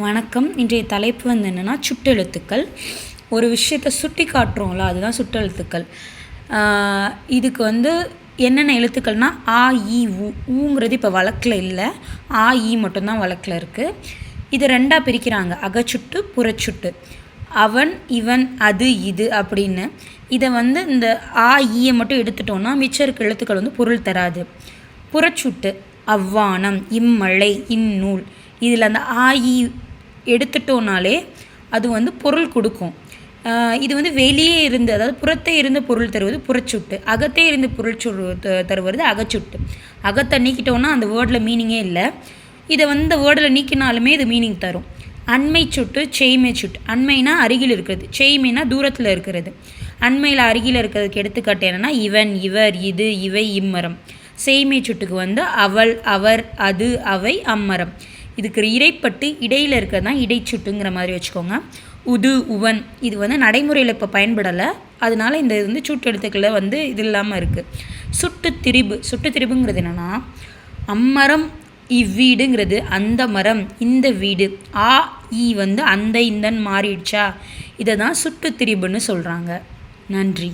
வணக்கம். இன்றைய தலைப்பு என்னென்னா சுட்டெழுத்துக்கள். ஒரு விஷயத்தை சுட்டி காட்டுறோம்ல, அதுதான் சுட்டெழுத்துக்கள். இதுக்கு என்னென்ன எழுத்துக்கள்னால் ஆ இ ஊங்கிறது இப்போ வழக்கில் இல்லை. ஆ இ மட்டும்தான் வழக்கில் இருக்குது. இதை ரெண்டாக பிரிக்கிறாங்க, அகச்சுட்டு புறச்சுட்டு. அவன் இவன் அது இது அப்படின்னு. இதை இந்த ஆ ஈயை மட்டும் எடுத்துட்டோன்னா மிச்சம் இருக்க எழுத்துக்கள் பொருள் தராது. புறச்சுட்டு அவ்வானம், இம்மழை, இந்நூல், இதில் அந்த ஆ இ எடுத்துட்டோனாலே அது பொருள் கொடுக்கும். இது வெளியே இருந்து, அதாவது புறத்தே இருந்து பொருள் தருவது புறச்சுட்டு, அகத்தே இருந்து பொருள் தருவது அகச்சுட்டு. அகத்தை நீக்கிட்டோன்னா அந்த வேர்டில் மீனிங்கே இல்லை. இதை இந்த வேர்டில் நீக்கினாலுமே இது மீனிங் தரும். அண்மை சுட்டு செய்மை சுட்டு. அண்மைனா அருகில் இருக்கிறது, செய்மைனா தூரத்தில் இருக்கிறது. அண்மையில் அருகில் இருக்கிறதுக்கு எடுத்துக்காட்டு என்னென்னா இவன், இவர், இது, இவை, இம்மரம். செய்மை சுட்டுக்கு அவள், அவர், அது, அவை, அம்மரம். இதுக்கு இடைப்பட்டு இடையில் இருக்கிறது தான் இடைச்சுட்டுங்கிற மாதிரி வச்சுக்கோங்க. உது, உவன், இது நடைமுறையில் இப்போ பயன்படலை. அதனால இந்த சூட்டு எழுத்துக்களில் இது இல்லாமல் இருக்குது. சுட்டு திரிபு. சுட்டு திரிபுங்கிறது என்னென்னா அம்மரம் இவ்வீடுங்கிறது அந்த மரம் இந்த வீடு. ஆ ஈ அந்த இந்தன் மாறிடுச்சா, இதை தான் சுட்டு திரிபுன்னு சொல்கிறாங்க. நன்றி.